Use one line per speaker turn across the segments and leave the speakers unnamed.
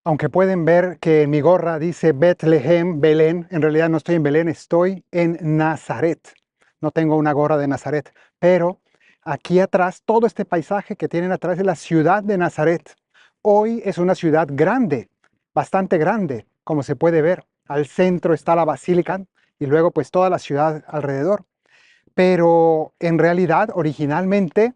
Aunque pueden ver que en mi gorra dice Bethlehem, Belén, en realidad no estoy en Belén, estoy en Nazaret. No tengo una gorra de Nazaret, pero aquí atrás, todo este paisaje que tienen atrás es la ciudad de Nazaret. Hoy es una ciudad grande, bastante grande, como se puede ver. Al centro está la basílica y luego pues toda la ciudad alrededor. Pero en realidad, originalmente,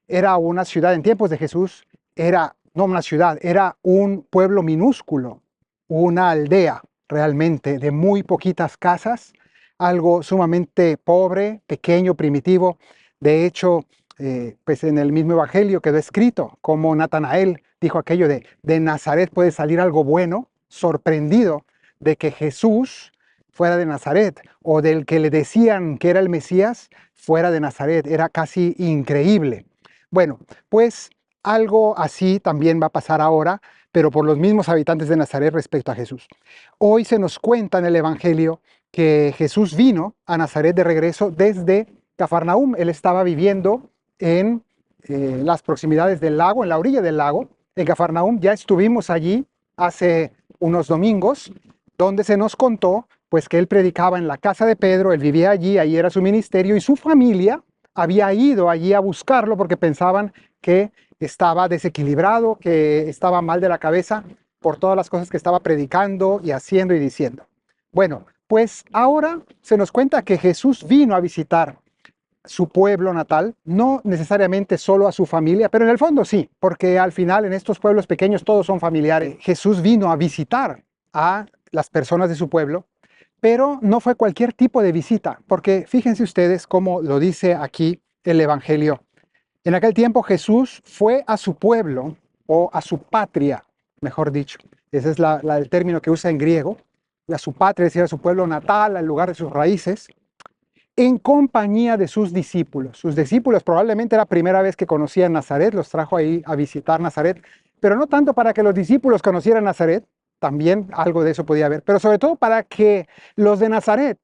era una ciudad, en tiempos de Jesús, era no una ciudad, era un pueblo minúsculo, una aldea realmente de muy poquitas casas, algo sumamente pobre, pequeño, primitivo. De hecho, pues en el mismo Evangelio quedó escrito como Natanael dijo aquello de Nazaret puede salir algo bueno, sorprendido de que Jesús fuera de Nazaret o del que le decían que era el Mesías fuera de Nazaret. Era casi increíble. Bueno, pues algo así también va a pasar ahora, pero por los mismos habitantes de Nazaret respecto a Jesús. Hoy se nos cuenta en el Evangelio que Jesús vino a Nazaret de regreso desde Cafarnaúm. Él estaba viviendo en las proximidades del lago, en la orilla del lago, en Cafarnaúm. Ya estuvimos allí hace unos domingos, donde se nos contó pues que él predicaba en la casa de Pedro, él vivía allí, ahí era su ministerio, y su familia había ido allí a buscarlo porque pensaban que estaba desequilibrado, que estaba mal de la cabeza por todas las cosas que estaba predicando y haciendo y diciendo. Bueno, pues ahora se nos cuenta que Jesús vino a visitar su pueblo natal, no necesariamente solo a su familia, pero en el fondo sí, porque al final en estos pueblos pequeños todos son familiares. Jesús vino a visitar a las personas de su pueblo, pero no fue cualquier tipo de visita, porque fíjense ustedes cómo lo dice aquí el Evangelio. En aquel tiempo Jesús fue a su pueblo, o a su patria, mejor dicho. Ese es el término que usa en griego. A su patria, es decir, a su pueblo natal, al lugar de sus raíces, en compañía de sus discípulos. Sus discípulos probablemente era la primera vez que conocían Nazaret, los trajo ahí a visitar Nazaret, pero no tanto para que los discípulos conocieran Nazaret, también algo de eso podía haber, pero sobre todo para que los de Nazaret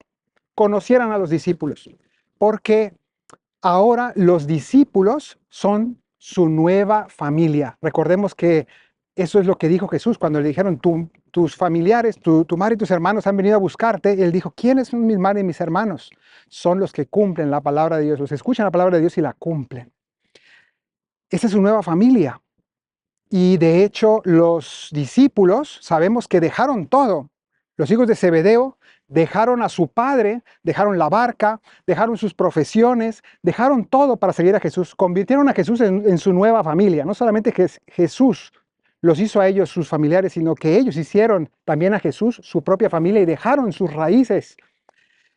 conocieran a los discípulos, porque ahora los discípulos son su nueva familia. Recordemos que eso es lo que dijo Jesús cuando le dijeron, tus familiares, tu madre y tus hermanos han venido a buscarte. Él dijo, ¿quiénes son mis madre y mis hermanos? Son los que cumplen la palabra de Dios, los escuchan la palabra de Dios y la cumplen. Esa es su nueva familia. Y de hecho, los discípulos sabemos que dejaron todo. Los hijos de Zebedeo dejaron a su padre, dejaron la barca, dejaron sus profesiones, dejaron todo para seguir a Jesús. Convirtieron a Jesús en su nueva familia. No solamente que Jesús los hizo a ellos sus familiares, sino que ellos hicieron también a Jesús su propia familia y dejaron sus raíces.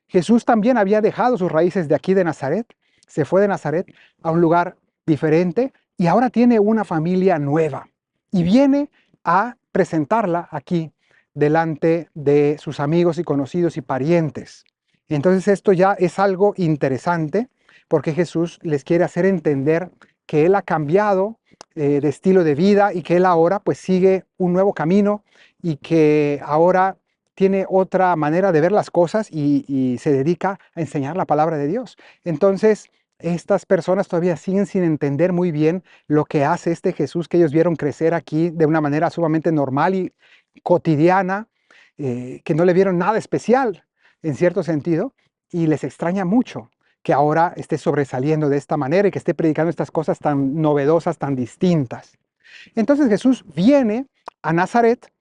Jesús también había dejado sus raíces de aquí de Nazaret, se fue de Nazaret a un lugar diferente y ahora tiene una familia nueva y viene a presentarla aquí delante de sus amigos y conocidos y parientes. Entonces esto ya es algo interesante porque Jesús les quiere hacer entender que Él ha cambiado de estilo de vida y que Él ahora pues sigue un nuevo camino y que ahora tiene otra manera de ver las cosas y se dedica a enseñar la palabra de Dios. Entonces, estas personas todavía siguen sin entender muy bien lo que hace este Jesús que ellos vieron crecer aquí de una manera sumamente normal y cotidiana, que no le vieron nada especial en cierto sentido, y les extraña mucho que ahora esté sobresaliendo de esta manera y que esté predicando estas cosas tan novedosas, tan distintas. Entonces Jesús viene a Nazaret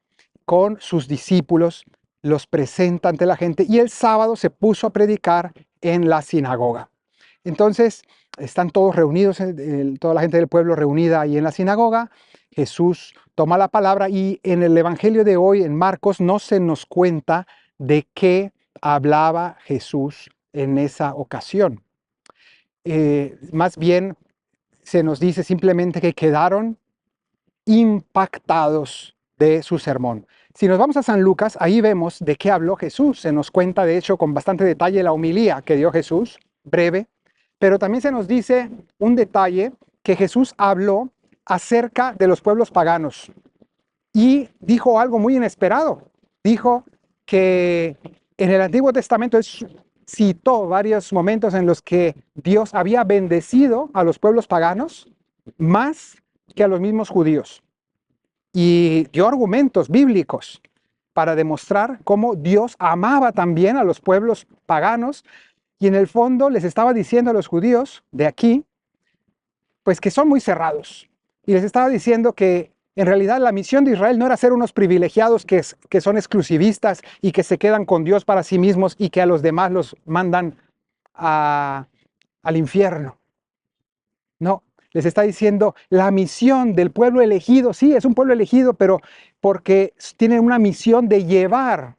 con sus discípulos, los presenta ante la gente y el sábado se puso a predicar en la sinagoga. Entonces están todos reunidos, toda la gente del pueblo reunida ahí en la sinagoga. Jesús toma la palabra y en el Evangelio de hoy, en Marcos, no se nos cuenta de qué hablaba Jesús en esa ocasión. Más bien se nos dice simplemente que quedaron impactados de su sermón. Si nos vamos a San Lucas, ahí vemos de qué habló Jesús. Se nos cuenta, de hecho, con bastante detalle la homilía que dio Jesús, breve, pero también se nos dice un detalle que Jesús habló acerca de los pueblos paganos y dijo algo muy inesperado. Dijo que en el Antiguo Testamento él citó varios momentos en los que Dios había bendecido a los pueblos paganos más que a los mismos judíos. y dio argumentos bíblicos para demostrar cómo Dios amaba también a los pueblos paganos y en el fondo les estaba diciendo a los judíos de aquí, pues que son muy cerrados. Y les estaba diciendo que en realidad la misión de Israel no era ser unos privilegiados que son exclusivistas y que se quedan con Dios para sí mismos y que a los demás los mandan al infierno. No, les está diciendo la misión del pueblo elegido, sí, es un pueblo elegido, pero porque tiene una misión de llevar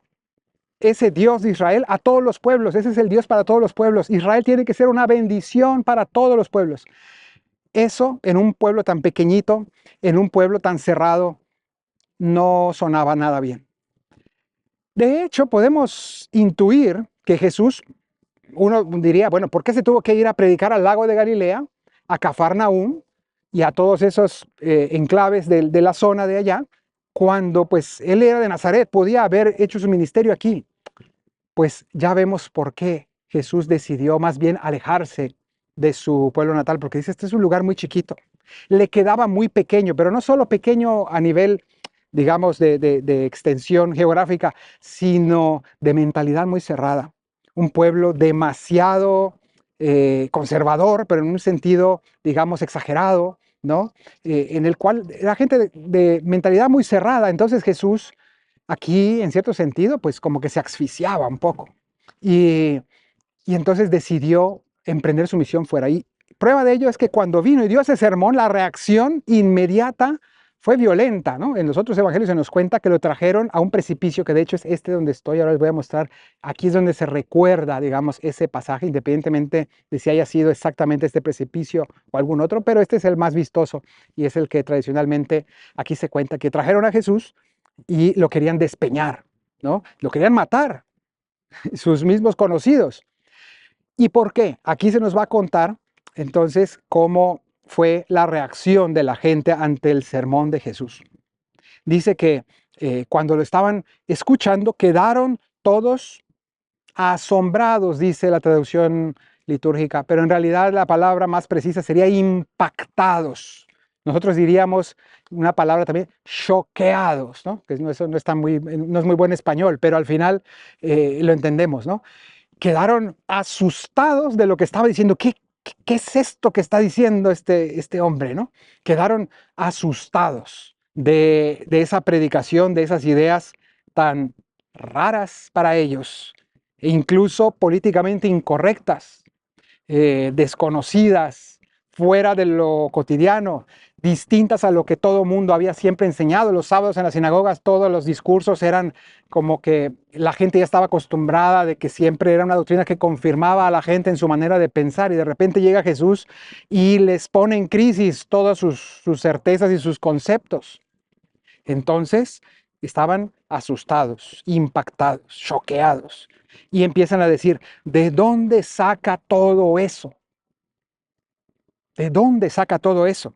ese Dios de Israel a todos los pueblos. Ese es el Dios para todos los pueblos. Israel tiene que ser una bendición para todos los pueblos. Eso en un pueblo tan pequeñito, en un pueblo tan cerrado, no sonaba nada bien. De hecho, podemos intuir que Jesús, uno diría, bueno, ¿por qué se tuvo que ir a predicar al lago de Galilea, a Cafarnaúm y a todos esos enclaves de la zona de allá, cuando pues él era de Nazaret, podía haber hecho su ministerio aquí? Pues ya vemos por qué Jesús decidió más bien alejarse de su pueblo natal, porque dice, este es un lugar muy chiquito. Le quedaba muy pequeño, pero no solo pequeño a nivel, digamos, de extensión geográfica, sino de mentalidad muy cerrada. Un pueblo demasiado conservador, pero en un sentido, digamos, exagerado, ¿no? En el cual la gente de mentalidad muy cerrada. Entonces Jesús aquí, en cierto sentido, pues como que se asfixiaba un poco. Y, y entonces decidió emprender su misión fuera. Y prueba de ello es que cuando vino y dio ese sermón, la reacción inmediata fue violenta, ¿no? En los otros evangelios se nos cuenta que lo trajeron a un precipicio, que de hecho es este donde estoy, ahora les voy a mostrar. Aquí es donde se recuerda, digamos, ese pasaje, independientemente de si haya sido exactamente este precipicio o algún otro, pero este es el más vistoso y es el que tradicionalmente aquí se cuenta, que trajeron a Jesús y lo querían despeñar, ¿no? Lo querían matar, sus mismos conocidos. ¿Y por qué? Aquí se nos va a contar entonces cómo fue la reacción de la gente ante el sermón de Jesús. Dice que cuando lo estaban escuchando quedaron todos asombrados, dice la traducción litúrgica, pero en realidad la palabra más precisa sería impactados. Nosotros diríamos una palabra también, choqueados, ¿no? Que eso no, no es muy buen español, pero al final lo entendemos, ¿no? Quedaron asustados de lo que estaba diciendo. ¿Qué es esto que está diciendo este hombre, ¿no? Quedaron asustados de esa predicación, de esas ideas tan raras para ellos, e incluso políticamente incorrectas, desconocidas, fuera de lo cotidiano, distintas a lo que todo mundo había siempre enseñado. Los sábados en las sinagogas todos los discursos eran como que la gente ya estaba acostumbrada de que siempre era una doctrina que confirmaba a la gente en su manera de pensar, y de repente llega Jesús y les pone en crisis todas sus certezas y sus conceptos. Entonces estaban asustados, impactados, choqueados, y empiezan a decir, ¿de dónde saca todo eso? ¿De dónde saca todo eso?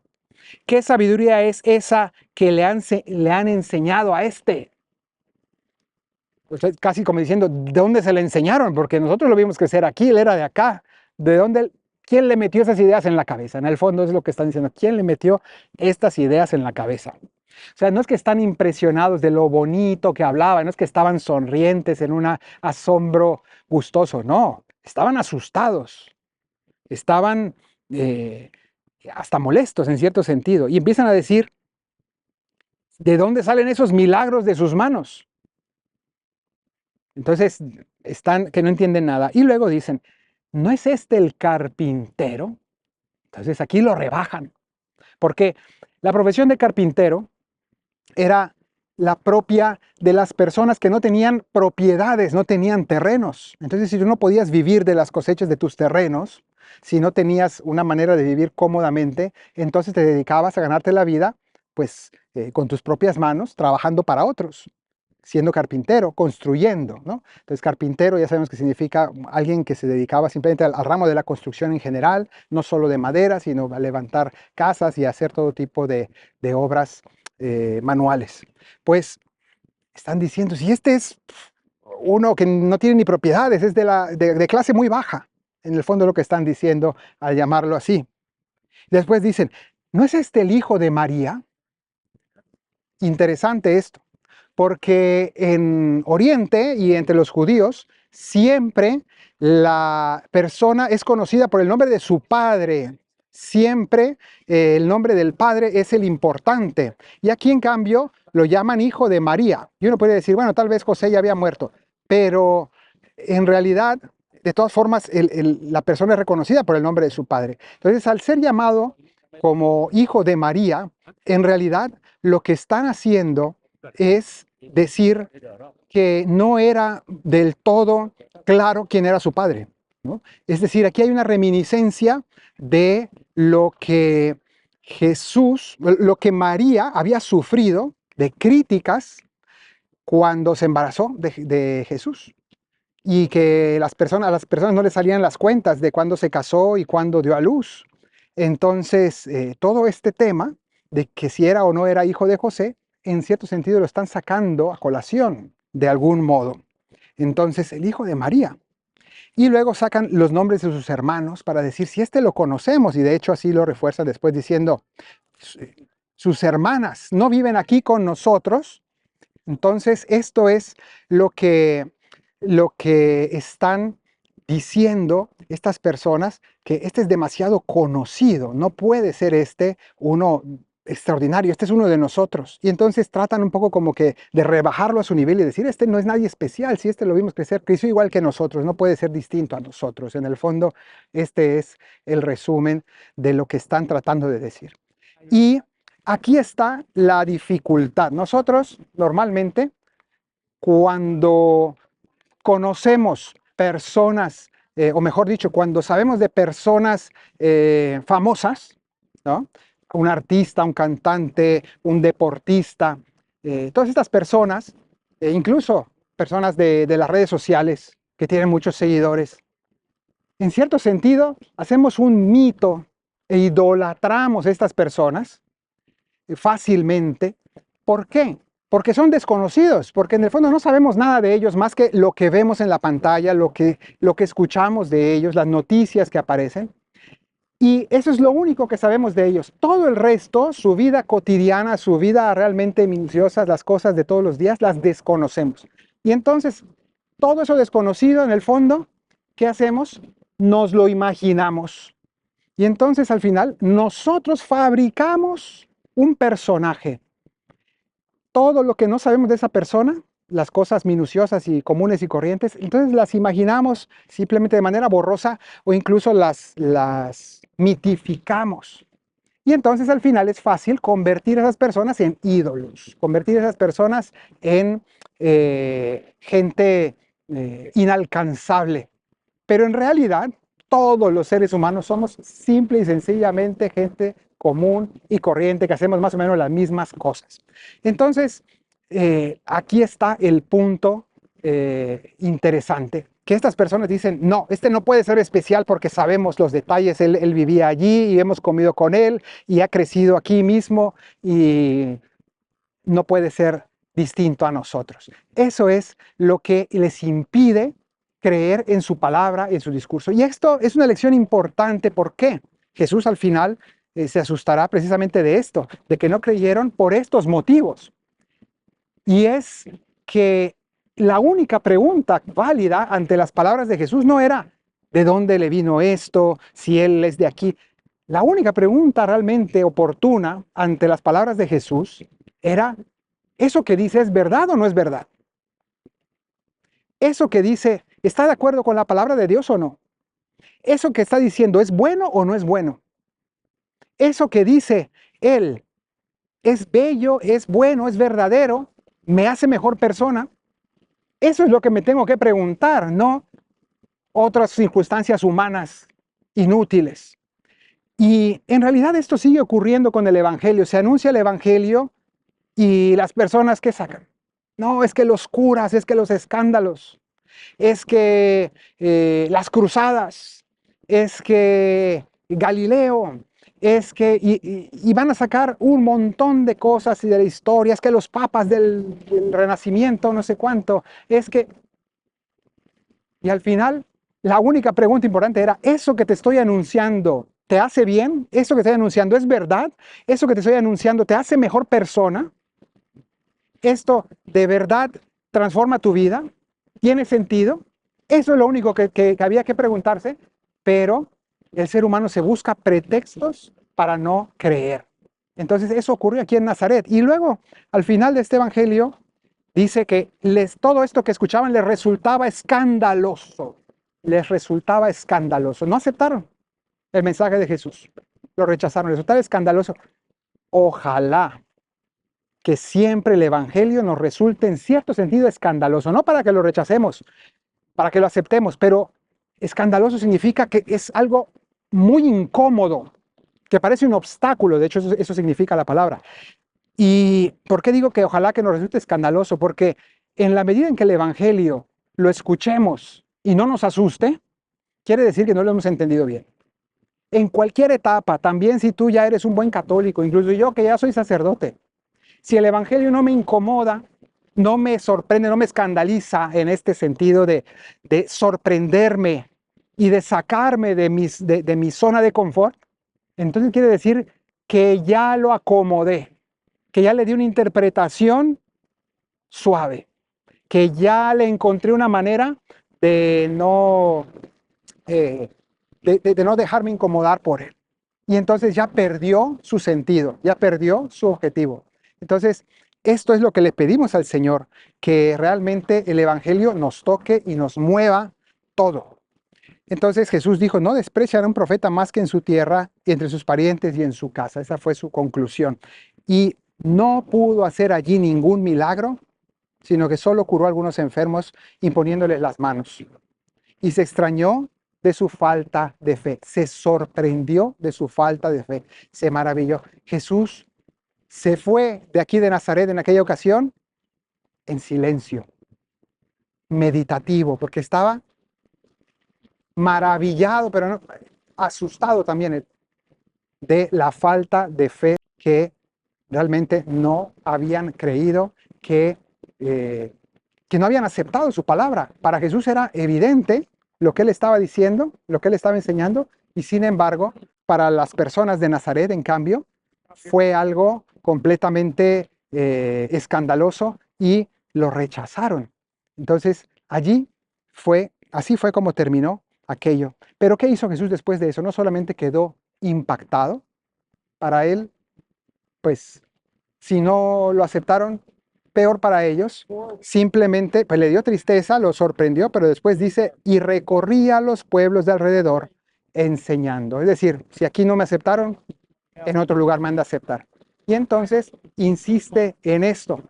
¿Qué sabiduría es esa que le han enseñado a este? Pues es casi como diciendo, ¿de dónde se le enseñaron? Porque nosotros lo vimos crecer aquí, él era de acá. ¿De dónde? ¿Quién le metió esas ideas en la cabeza? En el fondo es lo que están diciendo. ¿Quién le metió estas ideas en la cabeza? O sea, no es que están impresionados de lo bonito que hablaba, no es que estaban sonrientes en un asombro gustoso, no, estaban asustados, estaban hasta molestos en cierto sentido, y empiezan a decir, ¿de dónde salen esos milagros de sus manos? Entonces, están que no entienden nada, y luego dicen, ¿no es este el carpintero? Entonces aquí lo rebajan, porque la profesión de carpintero era la propia de las personas que no tenían propiedades, no tenían terrenos. Entonces, si tú no podías vivir de las cosechas de tus terrenos, si no tenías una manera de vivir cómodamente, entonces te dedicabas a ganarte la vida, pues, con tus propias manos, trabajando para otros, siendo carpintero, construyendo, ¿no? Entonces, carpintero ya sabemos que significa alguien que se dedicaba simplemente al ramo de la construcción en general, no solo de madera, sino a levantar casas y a hacer todo tipo de obras manuales. Pues están diciendo, si este es uno que no tiene ni propiedades, es de clase muy baja, en el fondo lo que están diciendo al llamarlo así. Después dicen, ¿no es este el hijo de María? Interesante esto, porque en Oriente y entre los judíos siempre la persona es conocida por el nombre de su padre. Siempre el nombre del padre es el importante. Y aquí en cambio lo llaman hijo de María. Y uno puede decir, bueno, tal vez José ya había muerto, pero en realidad, de todas formas, la persona es reconocida por el nombre de su padre. Entonces, al ser llamado como hijo de María, en realidad lo que están haciendo es decir que no era del todo claro quién era su padre, ¿no? Es decir, aquí hay una reminiscencia de lo que Jesús, lo que María había sufrido de críticas cuando se embarazó de Jesús y que a las personas no les salían las cuentas de cuándo se casó y cuándo dio a luz. Entonces, todo este tema de que si era o no era hijo de José, en cierto sentido lo están sacando a colación de algún modo. Entonces, el hijo de María. Y luego sacan los nombres de sus hermanos para decir si este lo conocemos, y de hecho así lo refuerzan después diciendo, sus hermanas no viven aquí con nosotros. Entonces, esto es lo que, lo que están diciendo estas personas, que este es demasiado conocido, no puede ser este uno extraordinario, este es uno de nosotros. Y entonces tratan un poco como que de rebajarlo a su nivel y decir, este no es nadie especial, si este lo vimos crecer, creció igual que nosotros, no puede ser distinto a nosotros. En el fondo, este es el resumen de lo que están tratando de decir. Y aquí está la dificultad. Nosotros normalmente cuando conocemos personas, o mejor dicho, cuando sabemos de personas famosas, ¿no? Un artista, un cantante, un deportista, todas estas personas, incluso personas de las redes sociales que tienen muchos seguidores, en cierto sentido hacemos un mito e idolatramos a estas personas fácilmente. ¿Por qué? Porque son desconocidos, porque en el fondo no sabemos nada de ellos más que lo que vemos en la pantalla, lo que escuchamos de ellos, las noticias que aparecen. Y eso es lo único que sabemos de ellos. Todo el resto, su vida cotidiana, su vida realmente minuciosa, las cosas de todos los días, las desconocemos. Y entonces, todo eso desconocido, en el fondo, ¿qué hacemos? Nos lo imaginamos. Y entonces, al final, nosotros fabricamos un personaje. Todo lo que no sabemos de esa persona, las cosas minuciosas y comunes y corrientes, entonces las imaginamos simplemente de manera borrosa o incluso las mitificamos. Y entonces al final es fácil convertir a esas personas en ídolos, convertir a esas personas en gente inalcanzable. Pero en realidad todos los seres humanos somos simple y sencillamente gente común y corriente que hacemos más o menos las mismas cosas. Entonces, aquí está el punto interesante, que estas personas dicen, no, este no puede ser especial porque sabemos los detalles, él vivía allí y hemos comido con él y ha crecido aquí mismo y no puede ser distinto a nosotros. Eso es lo que les impide creer en su palabra, en su discurso. Y esto es una lección importante. ¿Por qué? Jesús al final se asustará precisamente de esto, de que no creyeron por estos motivos. Y es que la única pregunta válida ante las palabras de Jesús no era ¿de dónde le vino esto? Si él es de aquí. La única pregunta realmente oportuna ante las palabras de Jesús era ¿eso que dice es verdad o no es verdad? Eso que dice, ¿está de acuerdo con la palabra de Dios o no? Eso que está diciendo, ¿es bueno o no es bueno? Eso que dice él, ¿es bello, es bueno, es verdadero? ¿Me hace mejor persona? Eso es lo que me tengo que preguntar, no otras circunstancias humanas inútiles. Y en realidad esto sigue ocurriendo con el Evangelio. Se anuncia el Evangelio y las personas que sacan. No, es que los curas, es que los escándalos, es que las cruzadas, es que Galileo, es que, y van a sacar un montón de cosas y de la historia, es que los papas del Renacimiento, no sé cuánto, es que, y al final, la única pregunta importante era, ¿eso que te estoy anunciando te hace bien? ¿Eso que estoy anunciando es verdad? ¿Eso que te estoy anunciando te hace mejor persona? ¿Esto de verdad transforma tu vida? ¿Tiene sentido? Eso es lo único que había que preguntarse, pero el ser humano se busca pretextos para no creer. Entonces eso ocurrió aquí en Nazaret. Y luego, al final de este evangelio, dice que todo esto que escuchaban les resultaba escandaloso. Les resultaba escandaloso. No aceptaron el mensaje de Jesús. Lo rechazaron. Les resultaba escandaloso. Ojalá que siempre el evangelio nos resulte en cierto sentido escandaloso. No para que lo rechacemos, para que lo aceptemos, pero escandaloso significa que es algo muy incómodo, que parece un obstáculo. De hecho, eso significa la palabra. ¿Y por qué digo que ojalá que nos resulte escandaloso? Porque en la medida en que el evangelio lo escuchemos y no nos asuste, quiere decir que no lo hemos entendido bien. En cualquier etapa, también si tú ya eres un buen católico, incluso yo que ya soy sacerdote, si el evangelio no me incomoda, no me sorprende, no me escandaliza en este sentido de sorprenderme y de sacarme de mi zona de confort, entonces quiere decir que ya lo acomodé, que ya le di una interpretación suave, que ya le encontré una manera de no dejarme incomodar por él. Y entonces ya perdió su sentido, ya perdió su objetivo. Entonces, esto es lo que le pedimos al Señor, que realmente el evangelio nos toque y nos mueva todo. Entonces Jesús dijo, no despreciará a un profeta más que en su tierra, y entre sus parientes y en su casa. Esa fue su conclusión. Y no pudo hacer allí ningún milagro, sino que solo curó a algunos enfermos imponiéndoles las manos. Y se extrañó de su falta de fe, se sorprendió de su falta de fe, se maravilló. Jesús se fue de aquí de Nazaret en aquella ocasión en silencio, meditativo, porque estaba maravillado, pero no, asustado también de la falta de fe, que realmente no habían creído, que no habían aceptado su palabra. Para Jesús era evidente lo que él estaba diciendo, lo que él estaba enseñando, y sin embargo, para las personas de Nazaret, en cambio, fue algo completamente escandaloso y lo rechazaron. Entonces, así fue como terminó aquello. Pero ¿qué hizo Jesús después de eso? No solamente quedó impactado, para él, pues, si no lo aceptaron, peor para ellos, simplemente pues le dio tristeza, lo sorprendió, pero después dice, y recorría los pueblos de alrededor enseñando. Es decir, si aquí no me aceptaron, en otro lugar me han de aceptar. Y entonces insiste en esto,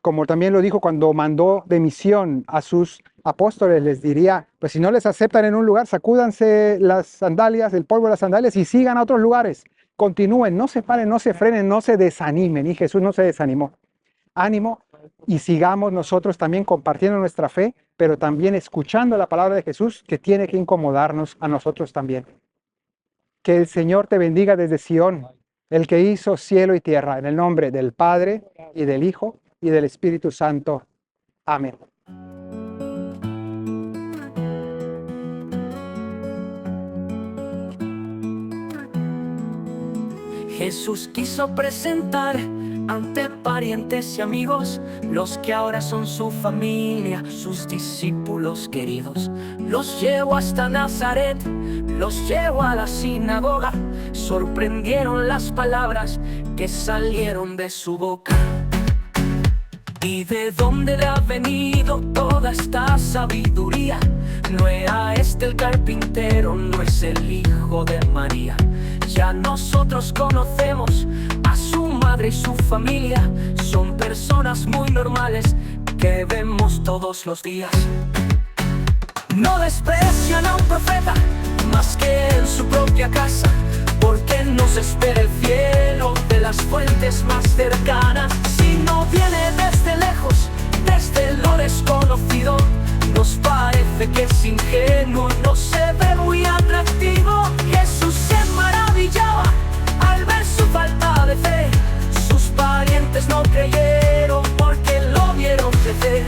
como también lo dijo cuando mandó de misión a sus apóstoles, les diría, pues si no les aceptan en un lugar, sacúdanse las sandalias, el polvo de las sandalias y sigan a otros lugares. Continúen, no se paren, no se frenen, no se desanimen. Y Jesús no se desanimó. Ánimo, y sigamos nosotros también compartiendo nuestra fe, pero también escuchando la palabra de Jesús, que tiene que incomodarnos a nosotros también. Que el Señor te bendiga desde Sión, el que hizo cielo y tierra, en el nombre del Padre y del Hijo y del Espíritu Santo. Amén.
Jesús quiso presentar ante parientes y amigos, los que ahora son su familia, sus discípulos queridos. Los llevó hasta Nazaret, los llevó a la sinagoga, sorprendieron las palabras que salieron de su boca. ¿Y de dónde le ha venido toda esta sabiduría? No era este el carpintero, no es el hijo de María. Ya nosotros conocemos a su madre y su familia, son personas muy normales que vemos todos los días. No desprecian a un profeta más que en su propia casa, porque nos espera el cielo de las fuentes más cercanas. Si no viene desde lejos, desde lo desconocido, nos parece que es ingenuo, no se ve muy atractivo. Jesús se maravillaba al ver su falta de fe. Sus parientes no creyeron porque lo vieron crecer.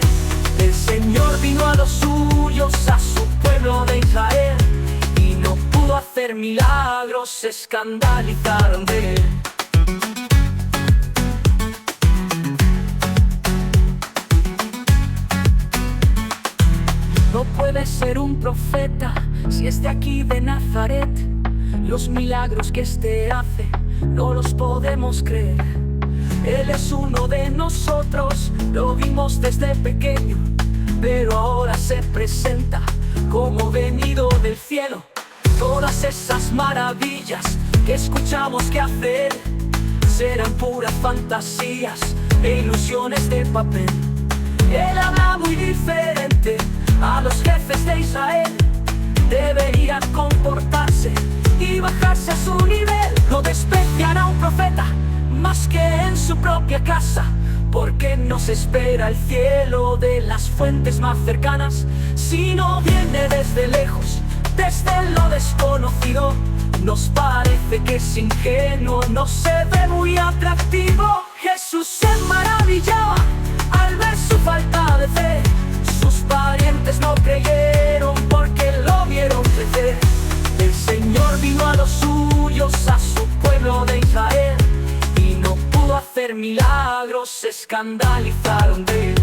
El Señor vino a los suyos, a su pueblo de Israel, y no pudo hacer milagros, se escandalizaron de él. ser un profeta si es de aquí de Nazaret? Los milagros que este hace no los podemos creer. Él es uno de nosotros, lo vimos desde pequeño, pero ahora se presenta como venido del cielo. Todas esas maravillas que escuchamos que hace Él serán puras fantasías e ilusiones de papel. Él habla muy diferente a los jefes de Israel. Deberían comportarse y bajarse a su nivel. No desprecian a un profeta más que en su propia casa, porque nos espera el cielo de las fuentes más cercanas. Si no viene desde lejos, desde lo desconocido, nos parece que es ingenuo, no se ve muy atractivo. Jesús se maravillaba al ver su falta de fe. Sus parientes no creyeron porque lo vieron crecer. El Señor vino a los suyos, a su pueblo de Israel, y no pudo hacer milagros, se escandalizaron de Él.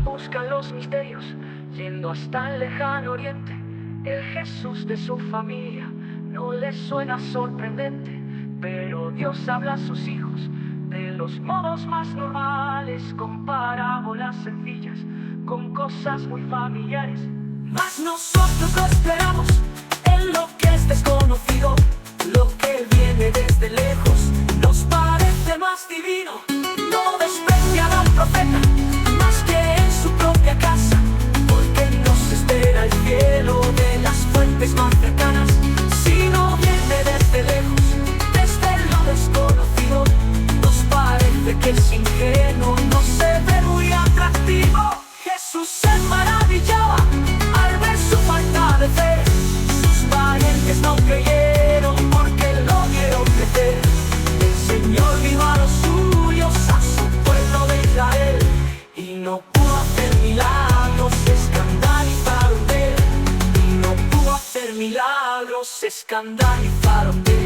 Buscan los misterios, yendo hasta el lejano oriente. El Jesús de su familia no les suena sorprendente, pero Dios habla a sus hijos de los modos más normales, con parábolas sencillas, con cosas muy familiares. Mas nosotros lo esperamos en lo que es desconocido, lo que viene desde lejos nos parece más divino. No desprecian al profeta más que en su propia casa, porque nos espera el cielo de las fuentes más cercanas. Si no viene desde lejos, desde lo desconocido, nos parece que es ingenuo, no se ve muy atractivo. Jesús se maravillaba al ver su falta de fe. Sus parientes no creyeron porque lo vieron crecer. El Señor vino a los suyos, a su pueblo de Israel, y no pudo hacer milagros, se escandalizaron de Él. Y no pudo hacer milagros, se escandalizaron de Él.